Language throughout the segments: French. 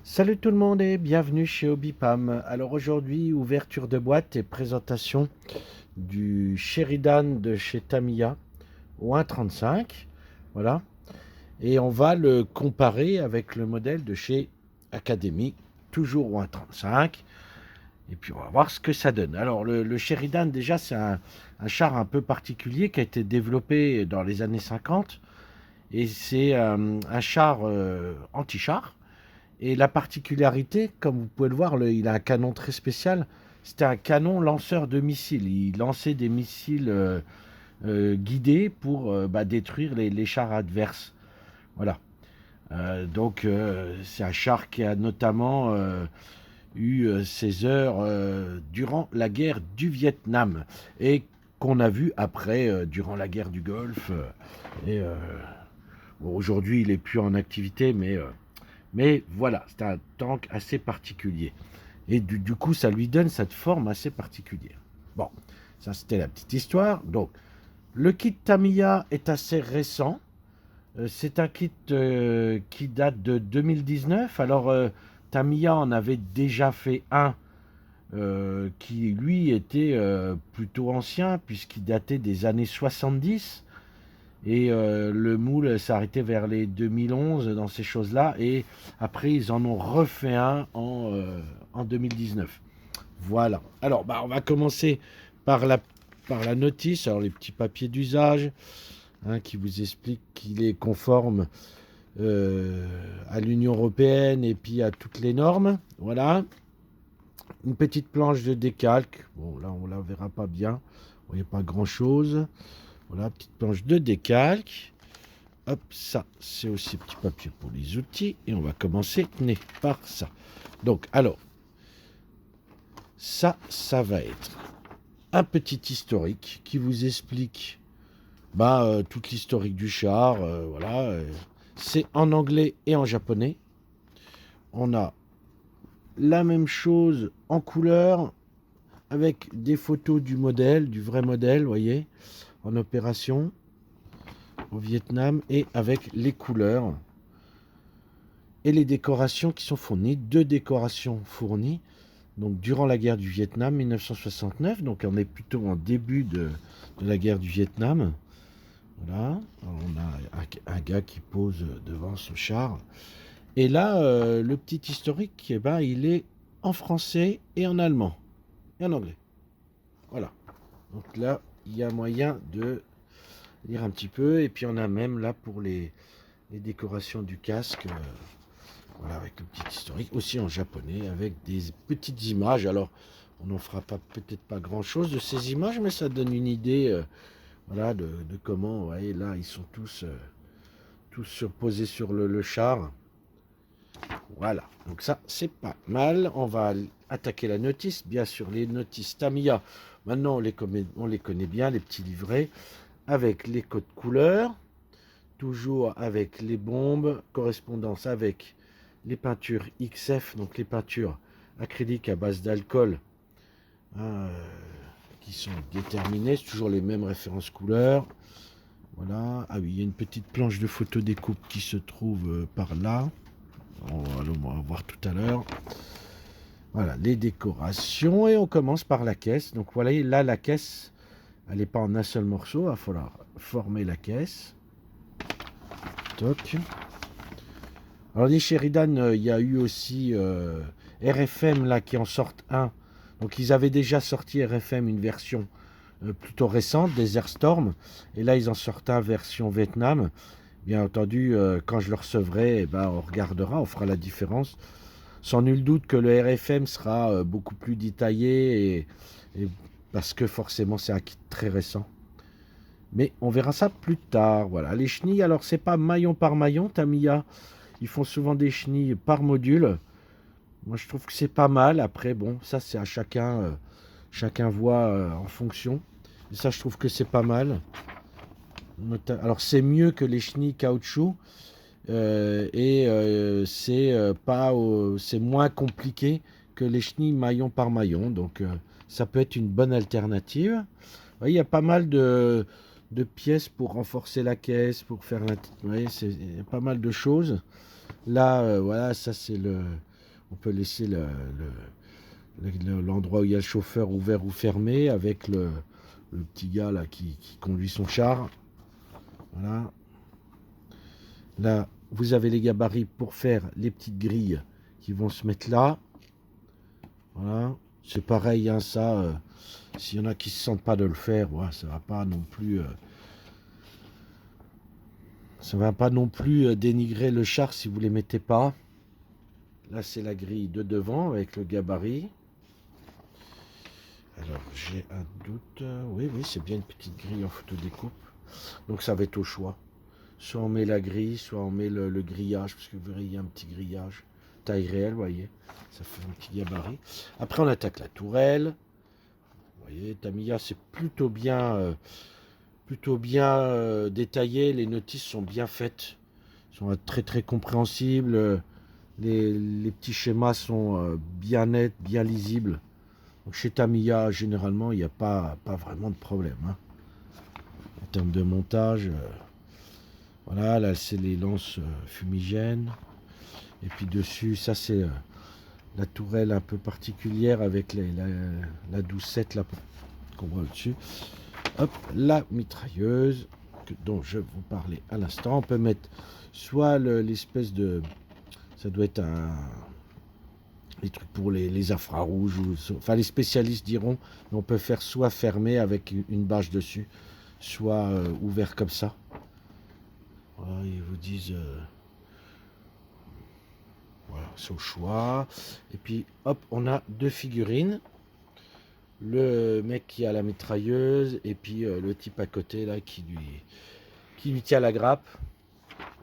Salut tout le monde et bienvenue chez Hobbypam. Alors aujourd'hui, ouverture de boîte et présentation du Sheridan de chez Tamiya au 1.35. Voilà. Et on va le comparer avec le modèle de chez Academy, toujours au 1.35. Et puis on va voir ce que ça donne. Alors le Sheridan, déjà, c'est un char un peu particulier qui a été développé dans les années 50. Et c'est un char anti-char. Et la particularité, comme vous pouvez le voir, il a un canon très spécial. C'était un canon lanceur de missiles. Il lançait des missiles guidés pour détruire les chars adverses. Voilà. Donc c'est un char qui a notamment eu ses heures durant la guerre du Vietnam et qu'on a vu après durant la guerre du Golfe. Et bon, aujourd'hui, il n'est plus en activité, mais voilà, c'est un tank assez particulier. Et du coup, ça lui donne cette forme assez particulière. Bon, ça c'était la petite histoire. Donc, le kit Tamiya est assez récent. C'est un kit qui date de 2019. Alors, Tamiya en avait déjà fait un qui, lui, était plutôt ancien, puisqu'il datait des années 70. Et le moule s'est arrêté vers les 2011 dans ces choses-là. Et après, ils en ont refait un en 2019. Voilà. Alors, on va commencer par la notice. Alors, les petits papiers d'usage qui vous expliquent qu'il est conforme à l'Union européenne et puis à toutes les normes. Voilà. Une petite planche de décalque. Bon, là, on la verra pas bien. Vous voyez pas grand-chose. Voilà, petite planche de décalque. Hop, ça, c'est aussi petit papier pour les outils. Et on va commencer par ça. Donc, alors, ça va être un petit historique qui vous explique toute l'historique du char. Voilà, c'est en anglais et en japonais. On a la même chose en couleur avec des photos du modèle, du vrai modèle, vous voyez, en opération au Vietnam et avec les couleurs et les décorations qui sont fournies. Deux décorations fournies donc durant la guerre du Vietnam 1969, donc on est plutôt en début de la guerre du Vietnam. Voilà. Alors on a un gars qui pose devant son char et là le petit historique, il est en français et en allemand et en anglais. Voilà, donc là il y a moyen de lire un petit peu. Et puis on a même là pour les décorations du casque, voilà, avec le petit historique, aussi en japonais, avec des petites images. Alors, on n'en fera peut-être pas grand-chose de ces images, mais ça donne une idée, voilà, de comment, vous voyez, là, ils sont tous posés sur le char. Voilà, donc ça, c'est pas mal. On va attaquer la notice. Bien sûr, les notices Tamiya, maintenant, on les connaît bien, les petits livrets, avec les codes couleurs, toujours avec les bombes, correspondance avec les peintures XF, donc les peintures acryliques à base d'alcool, hein, qui sont déterminées, c'est toujours les mêmes références couleurs. Voilà. Ah oui, il y a une petite planche de photo découpe qui se trouve par là. On va voir tout à l'heure. Voilà, les décorations. Et on commence par la caisse. Donc voilà, là, la caisse, elle n'est pas en un seul morceau. Il va falloir former la caisse. Toc. Alors les Sheridan, il y a eu aussi RFM là qui en sortent un. Donc ils avaient déjà sorti RFM une version plutôt récente, Desert Storm, et là ils en sortent un version Vietnam. Bien entendu, quand je le recevrai, on regardera, on fera la différence. Sans nul doute que le RFM sera beaucoup plus détaillé et parce que forcément c'est un kit très récent. Mais on verra ça plus tard. Voilà, les chenilles, alors c'est pas maillon par maillon, Tamiya. Ils font souvent des chenilles par module. Moi, je trouve que c'est pas mal. Après, bon, ça, c'est à chacun. Chacun voit en fonction. Et ça, je trouve que c'est pas mal. Alors, c'est mieux que les chenilles caoutchouc. C'est moins compliqué que les chenilles maillon par maillon. Donc, ça peut être une bonne alternative. Il y a pas mal de pièces pour renforcer la caisse, pour faire... Vous voyez, c'est pas mal de choses. Là, voilà, ça c'est On peut laisser l'endroit où il y a le chauffeur ouvert ou fermé avec le petit gars là qui conduit son char. Voilà. Là, vous avez les gabarits pour faire les petites grilles qui vont se mettre là. Voilà. C'est pareil, hein, ça. S'il y en a qui ne se sentent pas de le faire, ouais, ça va pas non plus. Ça va pas non plus dénigrer le char si vous ne les mettez pas. Là, c'est la grille de devant avec le gabarit. Alors, j'ai un doute. Oui, c'est bien une petite grille en photodécoupe. Donc, ça va être au choix. Soit on met la grille, soit on met le grillage, parce que vous verrez, il y a un petit grillage. Taille réelle, vous voyez. Ça fait un petit gabarit. Après, on attaque la tourelle. Vous voyez, Tamiya, c'est plutôt bien détaillé. Les notices sont bien faites. Ils sont très, très compréhensibles. Les petits schémas sont bien nets, bien lisibles. Donc chez Tamiya, généralement, il n'y a pas vraiment de problème. Hein. En termes de montage, voilà, là, c'est les lances fumigènes. Et puis dessus, ça, c'est la tourelle un peu particulière avec la doucette là qu'on voit au-dessus. Hop, la mitrailleuse dont je vous parlais à l'instant. On peut mettre soit l'espèce de... Ça doit être les trucs pour les infrarouges, enfin les spécialistes diront, mais on peut faire soit fermé avec une bâche dessus, soit ouvert comme ça. Voilà, ils vous disent, voilà, c'est au choix. Et puis hop, on a deux figurines, le mec qui a la mitrailleuse et puis le type à côté là qui lui tient la grappe.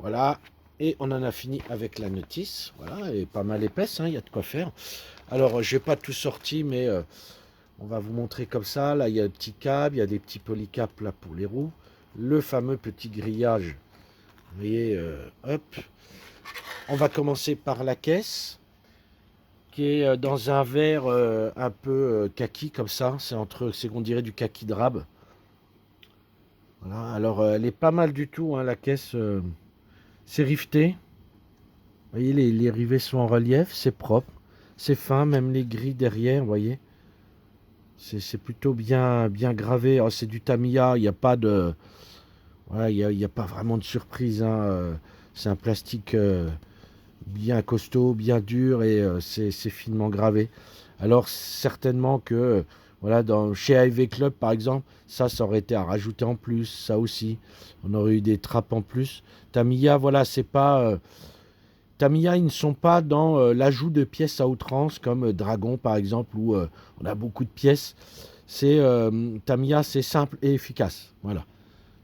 Voilà. Et on en a fini avec la notice. Voilà, elle est pas mal épaisse, hein, il y a de quoi faire. Alors, je n'ai pas tout sorti, mais on va vous montrer comme ça. Là, il y a le petit câble, il y a des petits polycaps là pour les roues. Le fameux petit grillage. Vous voyez, hop. On va commencer par la caisse, qui est dans un verre un peu kaki, comme ça. C'est qu'on dirait du kaki drabe. Voilà, alors elle est pas mal du tout, hein, la caisse. C'est rifté. Vous voyez, les rivets sont en relief, c'est propre, c'est fin, même les grilles derrière, vous voyez. C'est plutôt bien gravé. Oh, c'est du Tamiya, il n'y a pas de... Voilà, il y a pas vraiment de surprise. Hein. C'est un plastique bien costaud, bien dur et c'est finement gravé. Alors certainement que voilà, chez AEV Club par exemple, ça aurait été à rajouter en plus, ça aussi. On aurait eu des trappes en plus. Tamiya, voilà, c'est pas... Tamiya, ils ne sont pas dans l'ajout de pièces à outrance comme Dragon par exemple où on a beaucoup de pièces. Tamiya, c'est simple et efficace. Voilà.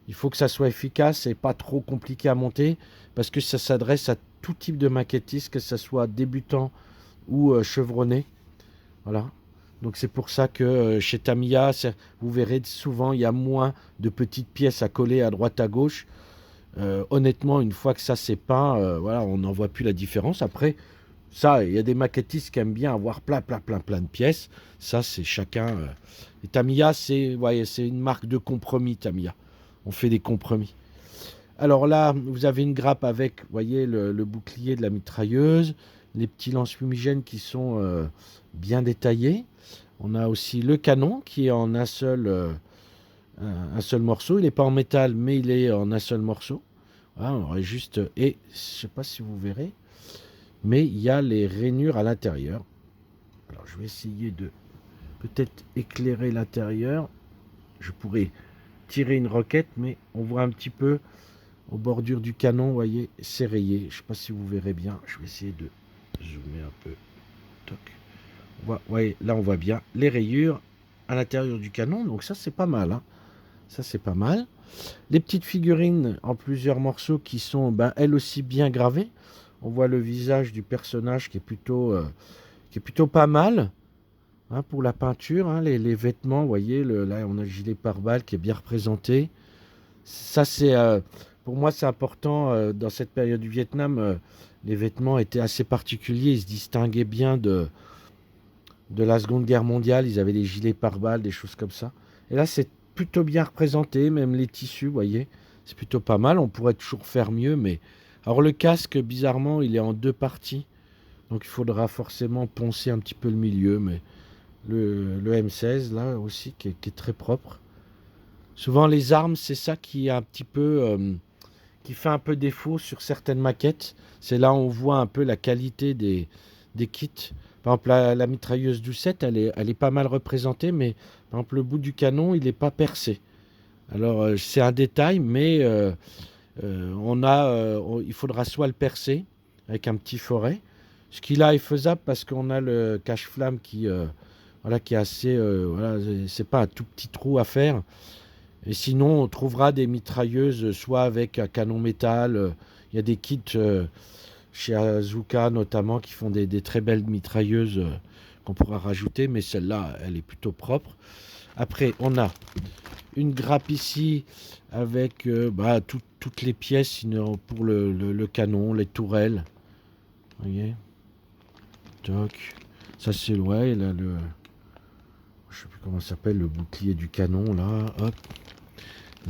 Il faut que ça soit efficace et pas trop compliqué à monter parce que ça s'adresse à tout type de maquettiste, que ce soit débutant ou chevronné. Voilà. Donc c'est pour ça que chez Tamiya, vous verrez souvent il y a moins de petites pièces à coller à droite à gauche. Honnêtement, une fois que ça s'est peint, voilà, on n'en voit plus la différence. Après, ça, il y a des maquettistes qui aiment bien avoir plein de pièces. Ça, c'est chacun. Et Tamiya, c'est une marque de compromis, Tamiya. On fait des compromis. Alors là, vous avez une grappe avec, vous voyez, le bouclier de la mitrailleuse, les petits lance-fumigènes qui sont bien détaillés. On a aussi le canon qui est en un seul morceau. Il n'est pas en métal, mais il est en un seul morceau. Voilà, on aurait juste... Et je ne sais pas si vous verrez, mais il y a les rainures à l'intérieur. Alors je vais essayer de peut-être éclairer l'intérieur. Je pourrais tirer une roquette, mais on voit un petit peu aux bordures du canon, vous voyez, c'est rayé. Je ne sais pas si vous verrez bien. Je vais essayer de zoomer un peu. Toc. Voyez, là, on voit bien les rayures à l'intérieur du canon. Donc ça, c'est pas mal. Hein. Ça, c'est pas mal. Les petites figurines en plusieurs morceaux qui sont, elles aussi, bien gravées. On voit le visage du personnage qui est plutôt pas mal. Hein, pour la peinture, hein, les vêtements, vous voyez, là, on a le gilet pare-balles qui est bien représenté. Ça, pour moi, c'est important. Dans cette période du Vietnam, les vêtements étaient assez particuliers. Ils se distinguaient bien de la Seconde Guerre mondiale. Ils avaient des gilets pare-balles, des choses comme ça. Et là, c'est plutôt bien représenté. Même les tissus, vous voyez, c'est plutôt pas mal. On pourrait toujours faire mieux. Mais alors, le casque, bizarrement, il est en deux parties. Donc il faudra forcément poncer un petit peu le milieu, mais le M16 là aussi qui est très propre. Souvent les armes, c'est ça qui est un petit peu qui fait un peu défaut sur certaines maquettes. C'est là où on voit un peu la qualité des kits. Par exemple, la mitrailleuse du 7, elle est pas mal représentée, mais par exemple, le bout du canon, il n'est pas percé. Alors, c'est un détail, mais il faudra soit le percer avec un petit foret. Ce qui là est faisable parce qu'on a le cache-flamme voilà, qui est assez. Voilà, c'est pas un tout petit trou à faire. Et sinon, on trouvera des mitrailleuses, soit avec un canon métal. Il y a des kits chez Azuka notamment qui font des très belles mitrailleuses qu'on pourra rajouter, mais celle-là, elle est plutôt propre. Après, on a une grappe ici avec toutes les pièces pour le canon, les tourelles. Vous voyez? Toc. Ça, c'est ouais, là, je sais plus comment ça s'appelle, le bouclier du canon, là. Hop.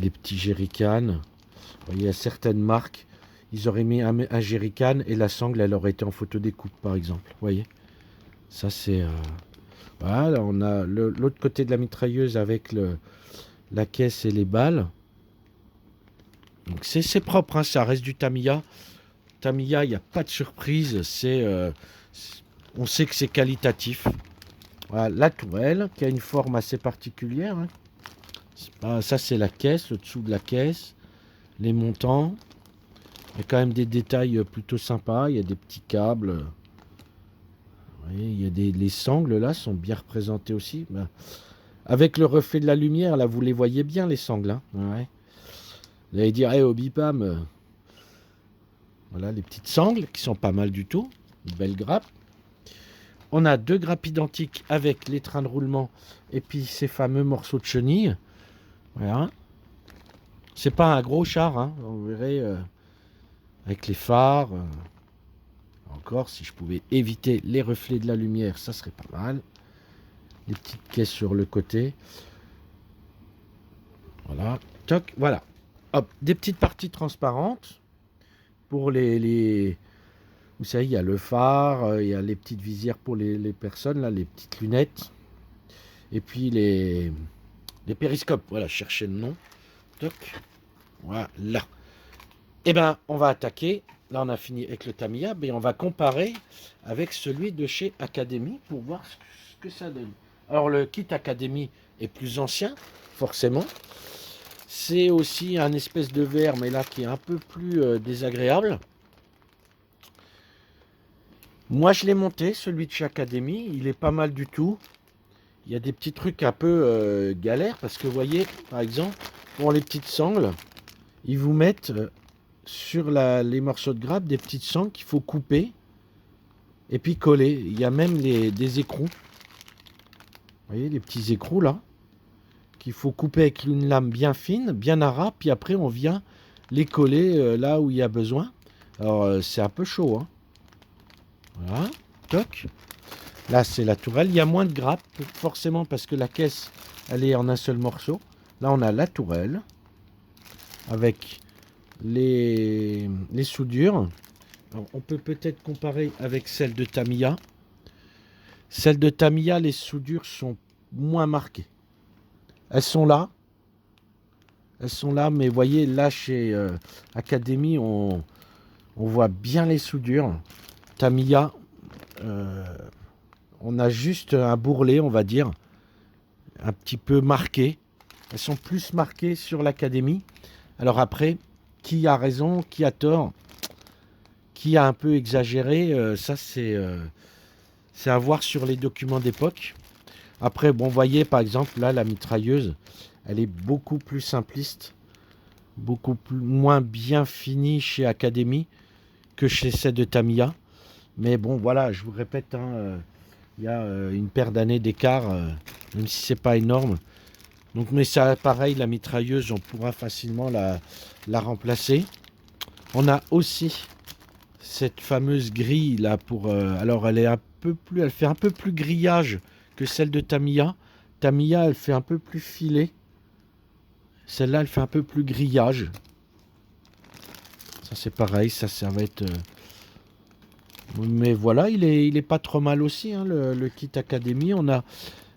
Les petits jerrycans. Vous voyez, il y a certaines marques, ils auraient mis un jerrycan et la sangle, elle aurait été en photo découpe, par exemple. Vous voyez? Ça, c'est... Voilà, on a l'autre côté de la mitrailleuse avec la caisse et les balles. Donc c'est propre, hein, ça reste du Tamiya. Tamiya, il n'y a pas de surprise. On sait que c'est qualitatif. Voilà, la tourelle, qui a une forme assez particulière. Hein. Ça, c'est la caisse, le dessous de la caisse. Les montants. Il y a quand même des détails plutôt sympas. Il y a des petits câbles. Vous voyez, les sangles, là, sont bien représentées aussi. Avec le reflet de la lumière, là, vous les voyez bien, les sangles. Hein. Ouais. Vous allez dire, hey, Obipam, voilà, les petites sangles qui sont pas mal du tout. Une belle grappe. On a 2 grappes identiques avec les trains de roulement et puis ces fameux morceaux de chenille. Voilà. C'est pas un gros char, hein. Vous verrez, avec les phares. Encore, si je pouvais éviter les reflets de la lumière, ça serait pas mal. Les petites caisses sur le côté. Voilà. Toc, voilà. Hop, des petites parties transparentes pour vous savez, il y a le phare, il y a les petites visières pour les personnes, là, les petites lunettes. Et puis les périscopes. Voilà, cherchez le nom. Toc. Voilà. Et ben, on va attaquer. Là, on a fini avec le Tamiya, mais on va comparer avec celui de chez Academy pour voir ce que ça donne. Alors, le kit Academy est plus ancien, forcément. C'est aussi un espèce de verre, mais là, qui est un peu plus désagréable. Moi, je l'ai monté, celui de chez Academy. Il est pas mal du tout. Il y a des petits trucs un peu galères, parce que vous voyez, par exemple, pour les petites sangles, ils vous mettent sur les morceaux de grappe des petites sangles qu'il faut couper et puis coller. Il y a même des écrous. Vous voyez, les petits écrous là, qu'il faut couper avec une lame bien fine, bien à ras, puis après on vient les coller là où il y a besoin. Alors c'est un peu chaud, hein. Voilà, toc. Là c'est la tourelle, il y a moins de grappes, forcément parce que la caisse elle est en un seul morceau. Là on a la tourelle avec les soudures. Alors, on peut peut-être comparer avec celle de Tamiya. Celle de Tamiya, les soudures sont moins marquées. Elles sont là, mais vous voyez, là, chez Academy, on voit bien les soudures. Tamiya, on a juste un bourrelet, on va dire, un petit peu marqué. Elles sont plus marquées sur l'Academy. Alors après, qui a raison, qui a tort, qui a un peu exagéré, ça c'est à voir sur les documents d'époque. Après, bon, vous voyez, par exemple, là, la mitrailleuse, elle est beaucoup plus simpliste, moins bien finie chez Academy que chez celle de Tamiya. Mais bon, voilà, je vous répète, hein, il y a une paire d'années d'écart, même si c'est pas énorme. Donc, mais ça, pareil, la mitrailleuse, on pourra facilement la remplacer. On a aussi cette fameuse grille là alors elle fait un peu plus grillage que celle de Tamiya. Tamiya, elle fait un peu plus filet. Celle-là, elle fait un peu plus grillage. Ça c'est pareil, ça va être Mais voilà, il est pas trop mal aussi, hein, le kit Academy. On a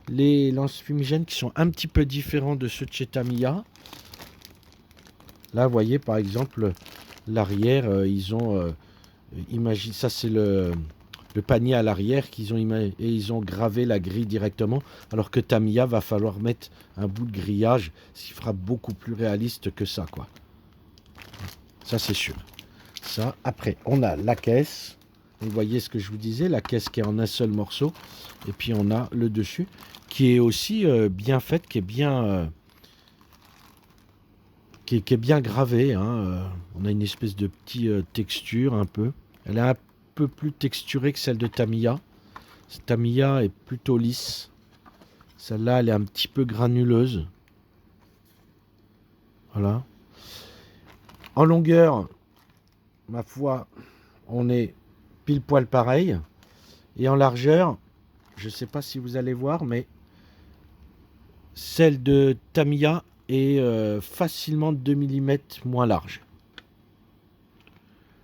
les lance-fumigènes qui sont un petit peu différents de ceux de chez Tamiya. Là, vous voyez, par exemple, l'arrière, ils ont... imagine, ça c'est le panier à l'arrière et ils ont gravé la grille directement, alors que Tamiya va falloir mettre un bout de grillage, ce qui fera beaucoup plus réaliste que ça, quoi. Ça c'est sûr. Ça, après, on a la caisse. Vous voyez ce que je vous disais, la caisse qui est en un seul morceau. Et puis on a le dessus, qui est aussi bien faite, qui est bien... qui est bien gravé, hein. On a une espèce de petite texture un peu. Elle est un peu plus texturée que celle de Tamiya. Cette Tamiya est plutôt lisse. Celle-là, elle est un petit peu granuleuse. Voilà. En longueur, ma foi, on est pile poil pareil. Et en largeur, je ne sais pas si vous allez voir, mais celle de Tamiya est facilement 2 mm moins large.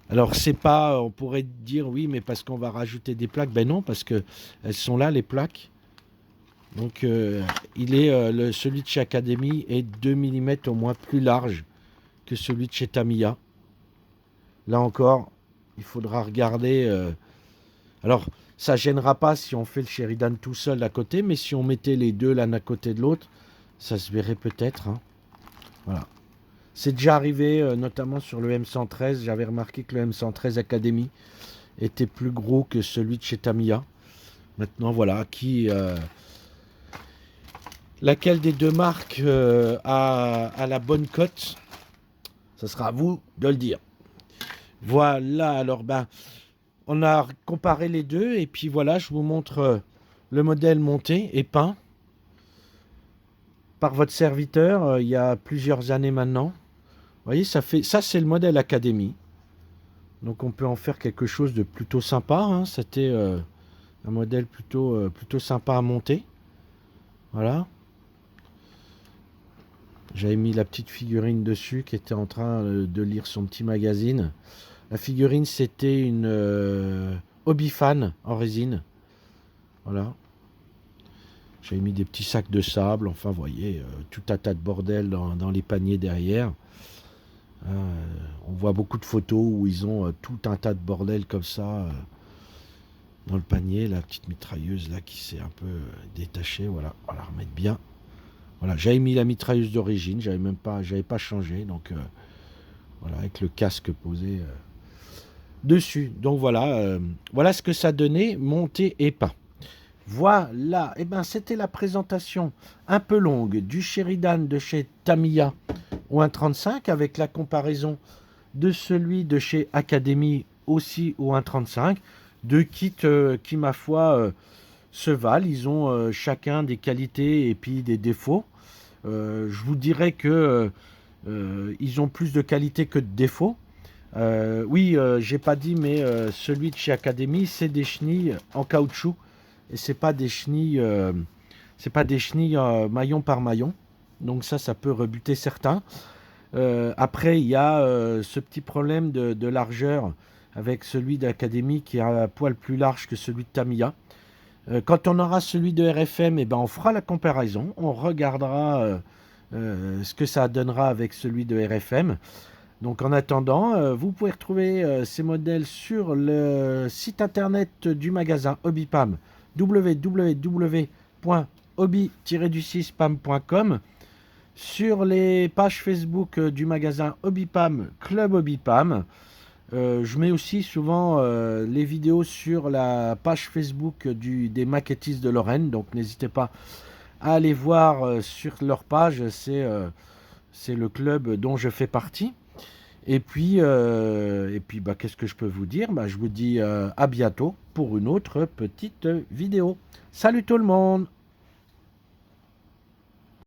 Alors c'est pas, on pourrait dire oui, mais parce qu'on va rajouter des plaques. Ben non, parce que elles sont là les plaques. Donc celui de chez Academy est 2 mm au moins plus large que celui de chez Tamiya. Là encore, il faudra regarder. Alors ça gênera pas si on fait le Sheridan tout seul à côté, mais si on mettait les deux l'un à côté de l'autre, ça se verrait peut-être, hein. Voilà. C'est déjà arrivé, notamment sur le M113. J'avais remarqué que le M113 Academy était plus gros que celui de chez Tamiya. Maintenant, voilà, laquelle des deux marques a la bonne cote, ça sera à vous de le dire. Voilà, alors on a comparé les deux et puis voilà, je vous montre le modèle monté et peint par votre serviteur il y a plusieurs années maintenant. Vous voyez, ça c'est le modèle Academy. Donc on peut en faire quelque chose de plutôt sympa, hein. C'était un modèle plutôt sympa à monter. Voilà. J'avais mis la petite figurine dessus qui était en train de lire son petit magazine. La figurine, c'était une Hobbyfan en résine. Voilà. J'avais mis des petits sacs de sable. Enfin, vous voyez, tout un tas de bordel dans les paniers derrière. On voit beaucoup de photos où ils ont tout un tas de bordel comme ça dans le panier. La petite mitrailleuse là qui s'est un peu détachée. Voilà, on va la remettre bien. Voilà, j'avais mis la mitrailleuse d'origine, j'avais pas changé, donc voilà, avec le casque posé dessus. Donc voilà, voilà ce que ça donnait, monté et peint. Voilà, et ben c'était la présentation un peu longue du Sheridan de chez Tamiya au 1.35 avec la comparaison de celui de chez Academy aussi au 1.35, deux kits qui ma foi se valent. Ils ont chacun des qualités et puis des défauts. Je vous dirais que ils ont plus de qualité que de défauts. Oui, j'ai pas dit, mais celui de chez Academy, c'est des chenilles en caoutchouc et c'est pas des chenilles, maillon par maillon. Donc ça peut rebuter certains. Après, il y a ce petit problème de largeur avec celui d'Academy qui a un poil plus large que celui de Tamiya. Quand on aura celui de RFM, eh ben on fera la comparaison. On regardera ce que ça donnera avec celui de RFM. Donc en attendant, vous pouvez retrouver ces modèles sur le site internet du magasin Hobbypam, www.hobby-du6pam.com, sur les pages Facebook du magasin Hobbypam, Club Hobbypam. Je mets aussi souvent les vidéos sur la page Facebook des maquettistes de Lorraine, donc n'hésitez pas à aller voir sur leur page, c'est le club dont je fais partie. Et puis qu'est-ce que je peux vous dire? Je vous dis à bientôt pour une autre petite vidéo. Salut tout le monde!